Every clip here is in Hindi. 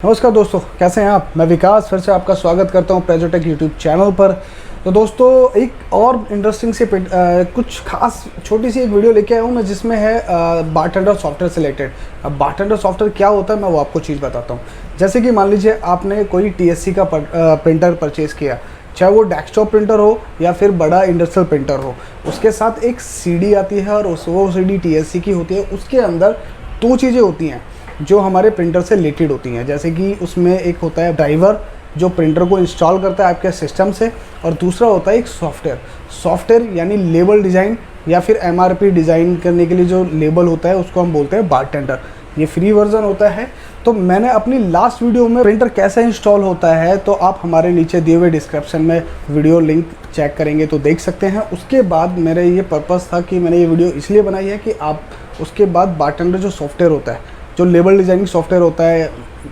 नमस्कार दोस्तों, कैसे हैं आप। मैं विकास फिर से आपका स्वागत करता हूं प्रेजोटेक यूट्यूब चैनल पर। तो दोस्तों एक और इंटरेस्टिंग से कुछ खास छोटी सी एक वीडियो लेके आया हूं मैं, जिसमें है बारटेंडर सॉफ्टवेयर से रिलेटेड। अब बारटेंडर सॉफ्टवेयर क्या होता है मैं वो आपको चीज़ बताता हूं। जैसे कि मान लीजिए आपने कोई TSC का प्रिंटर परचेज़ किया, चाहे वो डेस्कटॉप प्रिंटर हो या फिर बड़ा इंडस्ट्रियल प्रिंटर हो। उसके साथ एक CD आती है और वो CD TSC की होती है। उसके अंदर दो चीज़ें होती हैं जो हमारे प्रिंटर से रिलेटेड होती हैं। जैसे कि उसमें एक होता है ड्राइवर जो प्रिंटर को इंस्टॉल करता है आपके सिस्टम से, और दूसरा होता है एक सॉफ्टवेयर यानी लेबल डिज़ाइन या फिर MRP डिज़ाइन करने के लिए जो लेबल होता है उसको हम बोलते हैं बारटेंडर। ये फ्री वर्जन होता है। तो मैंने अपनी लास्ट वीडियो में प्रिंटर कैसे इंस्टॉल होता है तो आप हमारे नीचे दिए हुए डिस्क्रिप्शन में वीडियो लिंक चेक करेंगे तो देख सकते हैं। उसके बाद मेरा ये पर्पज़ था कि मैंने ये वीडियो इसलिए बनाई है कि आप उसके बाद बारटेंडर जो सॉफ्टवेयर होता है, जो लेबल डिज़ाइनिंग सॉफ्टवेयर होता है,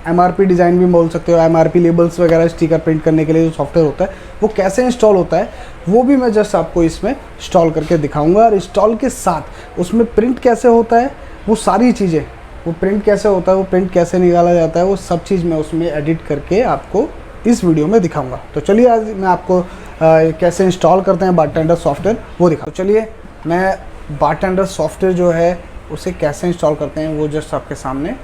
MRP डिज़ाइन भी बोल सकते हो, MRP लेबल्स वगैरह स्टिकर प्रिंट करने के लिए जो सॉफ्टवेयर होता है वो कैसे इंस्टॉल होता है वो भी मैं जस्ट आपको इसमें इंस्टॉल करके दिखाऊंगा। और इंस्टॉल के साथ उसमें प्रिंट कैसे होता है, वो सारी चीज़ें, वो प्रिंट कैसे होता है, वो प्रिंट कैसे निकाला जाता है, वो सब चीज़ मैं उसमें एडिट करके आपको इस वीडियो में दिखाऊँगा। तो चलिए आज मैं आपको कैसे इंस्टॉल करते हैं बारटेंडर सॉफ्टवेयर वो दिखा। तो चलिए मैं बारटेंडर सॉफ्टवेयर जो है उसे कैसे इंस्टॉल करते हैं वो जस्ट आपके सामने,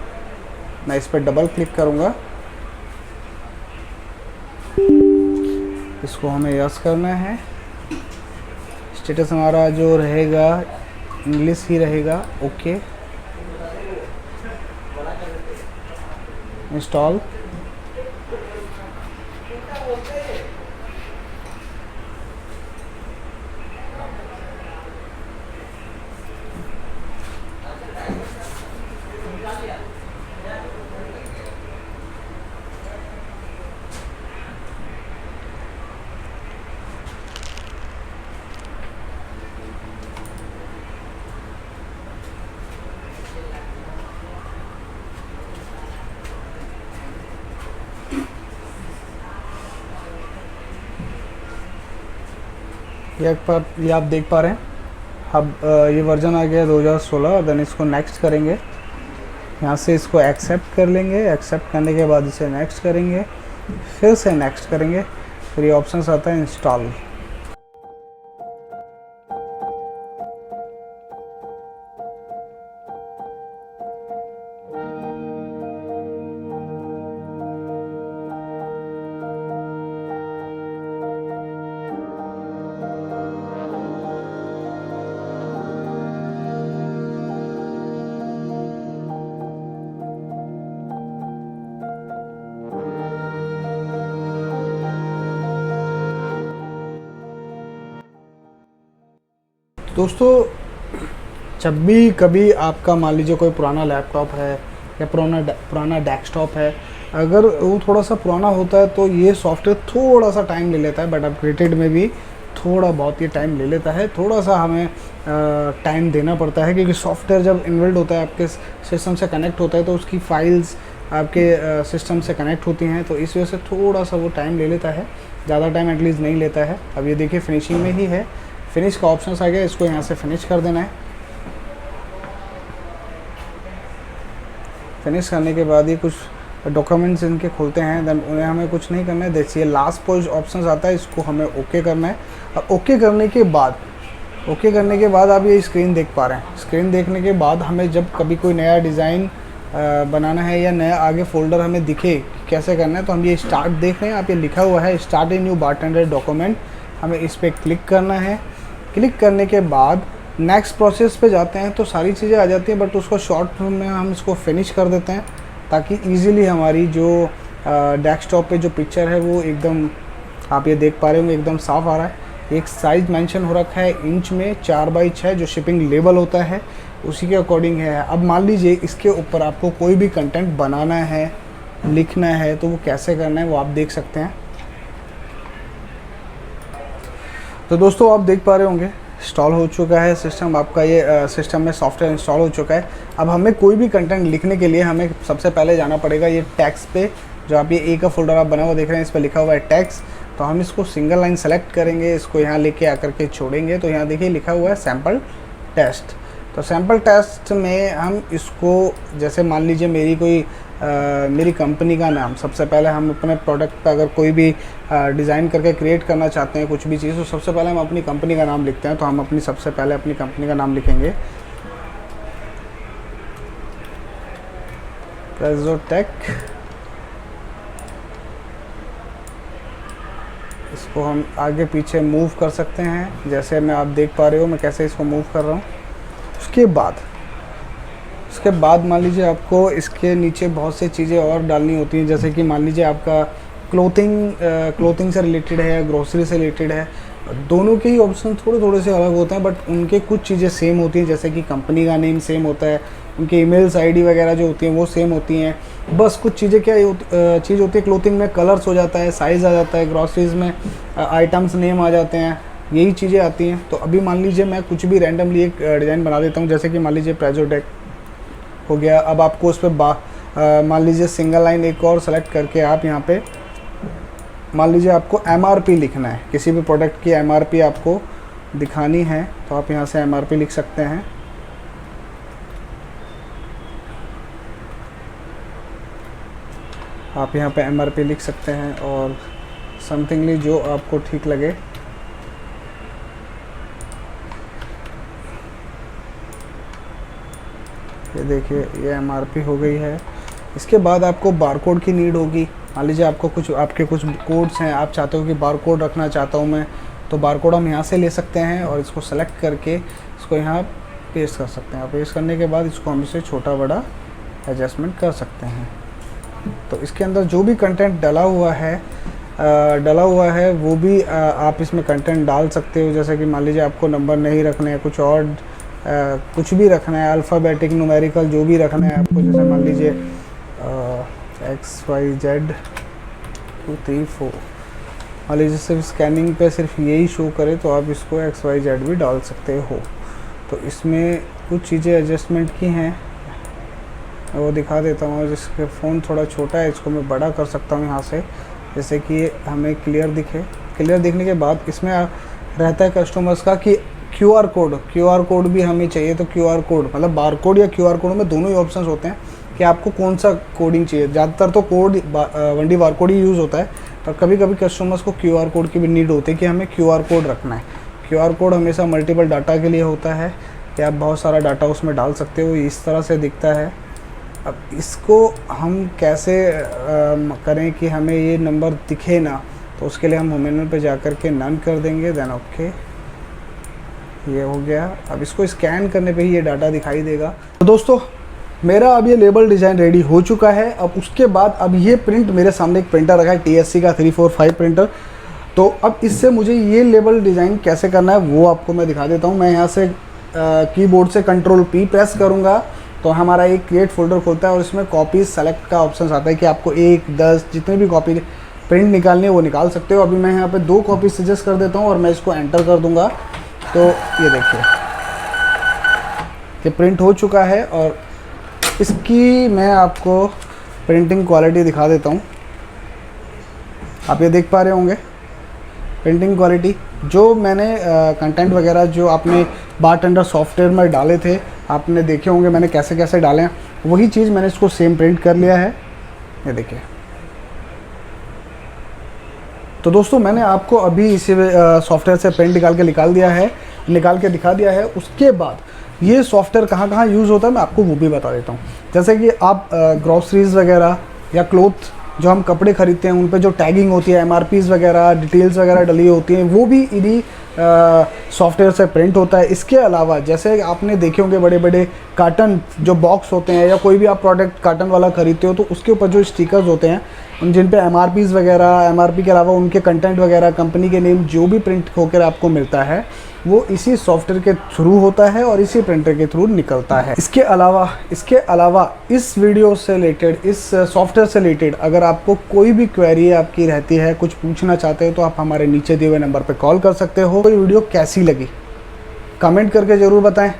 मैं इस पर डबल क्लिक करूंगा। इसको हमें यस करना है। स्टेटस हमारा जो रहेगा इंग्लिश ही रहेगा। Okay, install. ये आप देख पा रहे हैं। अब ये वर्जन आ गया 2016। देन इसको नेक्स्ट करेंगे, यहाँ से इसको एक्सेप्ट कर लेंगे। एक्सेप्ट करने के बाद इसे नेक्स्ट करेंगे, फिर से नेक्स्ट करेंगे, फिर ये ऑप्शन आता है इंस्टॉल। दोस्तों जब भी कभी आपका मान लीजिए कोई पुराना लैपटॉप है या पुराना डेस्कटॉप है, अगर वो थोड़ा सा पुराना होता है तो ये सॉफ्टवेयर थोड़ा सा टाइम ले लेता है, बट अपग्रेडेड में भी थोड़ा बहुत ये टाइम ले लेता है। थोड़ा सा हमें टाइम देना पड़ता है क्योंकि सॉफ्टवेयर जब इन्बिल्ड होता है आपके सिस्टम से कनेक्ट होता है तो उसकी फाइल्स आपके सिस्टम से कनेक्ट होती हैं, तो इस वजह से थोड़ा सा वो टाइम ले लेता है। ज़्यादा टाइम एटलीस्ट नहीं लेता है। अब ये देखिए फिनिशिंग में ही है, फिनिश का ऑप्शन आ गया, इसको यहाँ से फिनिश कर देना है। फिनिश करने के बाद ये कुछ डॉक्यूमेंट्स इनके खुलते हैं, देन उन्हें हमें कुछ नहीं करना है। देखिए लास्ट पोज ऑप्शन आता है, इसको हमें ओके करना है। और ओके करने के बाद आप ये स्क्रीन देख पा रहे हैं। स्क्रीन देखने के बाद हमें जब कभी कोई नया डिज़ाइन बनाना है या नया आगे फोल्डर हमें दिखे कैसे करना है, तो हम ये स्टार्ट देख रहे हैं, आप ये लिखा हुआ है start a new bartender document, हमें इस पर क्लिक करना है। क्लिक करने के बाद नेक्स्ट प्रोसेस पे जाते हैं तो सारी चीज़ें आ जाती हैं, बट उसको शॉर्ट में हम इसको फिनिश कर देते हैं ताकि इजीली हमारी जो डेस्कटॉप पे जो पिक्चर है वो एकदम, आप ये देख पा रहे होंगे, एकदम साफ़ आ रहा है। एक साइज़ मेंशन हो रखा है इंच में 4x6 जो शिपिंग लेवल होता है उसी के अकॉर्डिंग है। अब मान लीजिए इसके ऊपर आपको कोई भी कंटेंट बनाना है, लिखना है, तो वो कैसे करना है वो आप देख सकते हैं। तो दोस्तों आप देख पा रहे होंगे इंस्टॉल हो चुका है सिस्टम आपका, ये सिस्टम में सॉफ्टवेयर इंस्टॉल हो चुका है। अब हमें कोई भी कंटेंट लिखने के लिए हमें सबसे पहले जाना पड़ेगा ये टैक्स पे, जो आप ये ए का फोल्डर आप बना हुआ देख रहे हैं, इस पर लिखा हुआ है टैक्स। तो हम इसको सिंगल लाइन सेलेक्ट करेंगे, इसको यहाँ लेके आकर के छोड़ेंगे, तो यहाँ देखिए लिखा हुआ है सैम्पल टेस्ट। तो सैम्पल टेस्ट में हम इसको, जैसे मान लीजिए मेरी कोई मेरी कंपनी का नाम। सबसे पहले हम अपने प्रोडक्ट पर अगर कोई भी डिज़ाइन करके क्रिएट करना चाहते हैं कुछ भी चीज़, तो सबसे पहले हम अपनी कंपनी का नाम लिखते हैं। तो हम अपनी सबसे पहले अपनी कंपनी का नाम लिखेंगे प्रेजोटेक। इसको हम आगे पीछे मूव कर सकते हैं, जैसे मैं आप देख पा रहे हो मैं कैसे इसको मूव कर रहा हूँ। उसके बाद मान लीजिए आपको इसके नीचे बहुत सी चीज़ें और डालनी होती हैं, जैसे कि मान लीजिए आपका क्लोथिंग से रिलेटेड है या ग्रोसरी से रिलेटेड है। दोनों के ही ऑप्शन थोड़े थोड़े से अलग होते हैं, बट उनके कुछ चीज़ें सेम होती हैं, जैसे कि कंपनी का नेम सेम होता है, उनके ईमेल्स आईडी वगैरह जो होती हैं वो सेम होती हैं। बस कुछ चीज़ें चीज़ होती है, क्लोथिंग में कलर्स हो जाता है, साइज़ आ जाता है, ग्रॉसरीज में आइटम्स नेम आ जाते हैं, यही चीज़ें आती हैं। तो अभी मान लीजिए मैं कुछ भी रैंडमली एक डिज़ाइन बना देता हूँ, जैसे कि मान लीजिए प्रेजोटेक हो गया। अब आपको उस पर मान लीजिए सिंगल लाइन एक और सेलेक्ट करके आप यहाँ पे मान लीजिए आपको MRP लिखना है, किसी भी प्रोडक्ट की MRP आपको दिखानी है, तो आप यहाँ से MRP लिख सकते हैं। आप यहाँ पे MRP लिख सकते हैं और समथिंगली जो आपको ठीक लगे। ये देखिए ये MRP हो गई है। इसके बाद आपको बारकोड की नीड होगी। मान लीजिए आपको आपके कुछ कोड्स हैं, आप चाहते हो कि बारकोड रखना चाहता हूँ मैं, तो बारकोड हम यहाँ से ले सकते हैं और इसको सेलेक्ट करके इसको यहाँ पेस्ट कर सकते हैं। पेस्ट करने के बाद इसको हम इसे छोटा बड़ा एडजस्टमेंट कर सकते हैं। तो इसके अंदर जो भी कंटेंट डला हुआ है वो भी आप इसमें कंटेंट डाल सकते हो। जैसे कि मान लीजिए आपको नंबर नहीं रखने हैं, कुछ और कुछ भी रखना है, अल्फ़ाबेटिक न्यूमेरिकल जो भी रखना है आपको, जैसे मान लीजिए XYZ 2 3 4, मान लीजिए सिर्फ स्कैनिंग पे सिर्फ यही शो करे तो आप इसको XYZ भी डाल सकते हो। तो इसमें कुछ चीज़ें एडजस्टमेंट की हैं, वो दिखा देता हूँ। जिसके फ़ोन थोड़ा छोटा है इसको मैं बड़ा कर सकता हूँ यहाँ से, जैसे कि हमें क्लियर दिखे। क्लियर दिखने के बाद इसमें रहता है कस्टमर्स का कि QR कोड भी हमें चाहिए। तो QR कोड मतलब बारकोड या QR कोड में दोनों ही ऑप्शंस होते हैं कि आपको कौन सा कोडिंग चाहिए। ज़्यादातर तो कोड 1D बारकोड ही यूज़ होता है, पर कभी कभी कस्टमर्स को QR कोड की भी नीड होती है कि हमें QR कोड रखना है। QR कोड हमेशा मल्टीपल डाटा के लिए होता है कि आप बहुत सारा डाटा उसमें डाल सकते हो। इस तरह से दिखता है। अब इसको हम कैसे करें कि हमें ये नंबर दिखे ना, तो उसके लिए हम होम मेन्यू पे जा कर के नन कर देंगे, देन ओके, ये हो गया। अब इसको स्कैन करने पे ही ये डाटा दिखाई देगा। तो दोस्तों मेरा अब ये लेबल डिज़ाइन रेडी हो चुका है। अब उसके बाद अब ये प्रिंट मेरे सामने एक प्रिंटर रखा है TSC का 345 प्रिंटर। तो अब इससे मुझे ये लेबल डिज़ाइन कैसे करना है वो आपको मैं दिखा देता हूँ। मैं यहाँ से कीबोर्ड से Ctrl+P प्रेस करूँगा तो हमारा एक क्रिएट फोल्डर खुलता है और इसमें कॉपी सेलेक्ट का ऑप्शन आता है कि आपको 1, 10 जितने भी कॉपी प्रिंट निकालनी है वो निकाल सकते हो। अभी मैं यहाँ पे 2 कॉपी सजेस्ट कर देता हूँ और मैं इसको एंटर कर दूँगा। तो ये देखिए ये प्रिंट हो चुका है और इसकी मैं आपको प्रिंटिंग क्वालिटी दिखा देता हूँ। आप ये देख पा रहे होंगे प्रिंटिंग क्वालिटी। जो मैंने कंटेंट वगैरह जो आपने बारटेंडर सॉफ्टवेयर में डाले थे, आपने देखे होंगे मैंने कैसे कैसे डाले हैं, वही चीज़ मैंने इसको सेम प्रिंट कर लिया है। ये देखिए। तो दोस्तों मैंने आपको अभी इसी सॉफ्टवेयर से प्रिंट निकाल के दिखा दिया है। उसके बाद ये सॉफ्टवेयर कहाँ कहाँ यूज़ होता है मैं आपको वो भी बता देता हूँ। जैसे कि आप ग्रॉसरीज वगैरह या क्लोथ जो हम कपड़े खरीदते हैं उन पे जो टैगिंग होती है, MRPs वगैरह, डिटेल्स वगैरह डली होती हैं, वो भी इन्हीं सॉफ्टवेयर से प्रिंट होता है। इसके अलावा जैसे आपने देखे होंगे बड़े बड़े कार्टन जो बॉक्स होते हैं या कोई भी आप प्रोडक्ट कार्टन वाला खरीदते हो तो उसके ऊपर जो स्टिकर्स होते हैं जिन पे MRPs वगैरह, MRP के अलावा उनके कंटेंट वगैरह, कंपनी के नेम जो भी प्रिंट होकर आपको मिलता है वो इसी सॉफ्टवेयर के थ्रू होता है और इसी प्रिंटर के थ्रू निकलता है। इसके अलावा इस वीडियो से रिलेटेड, इस सॉफ्टवेयर से रिलेटेड अगर आपको कोई भी क्वेरी आपकी रहती है, कुछ पूछना चाहते हो तो आप हमारे नीचे दिए हुए नंबर पर कॉल कर सकते हो। कोई वीडियो कैसी लगी कमेंट करके ज़रूर बताएं।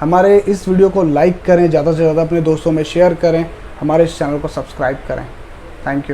हमारे इस वीडियो को लाइक करें, ज़्यादा से ज़्यादा अपने दोस्तों में शेयर करें, हमारे इस चैनल को सब्सक्राइब करें। Thank you.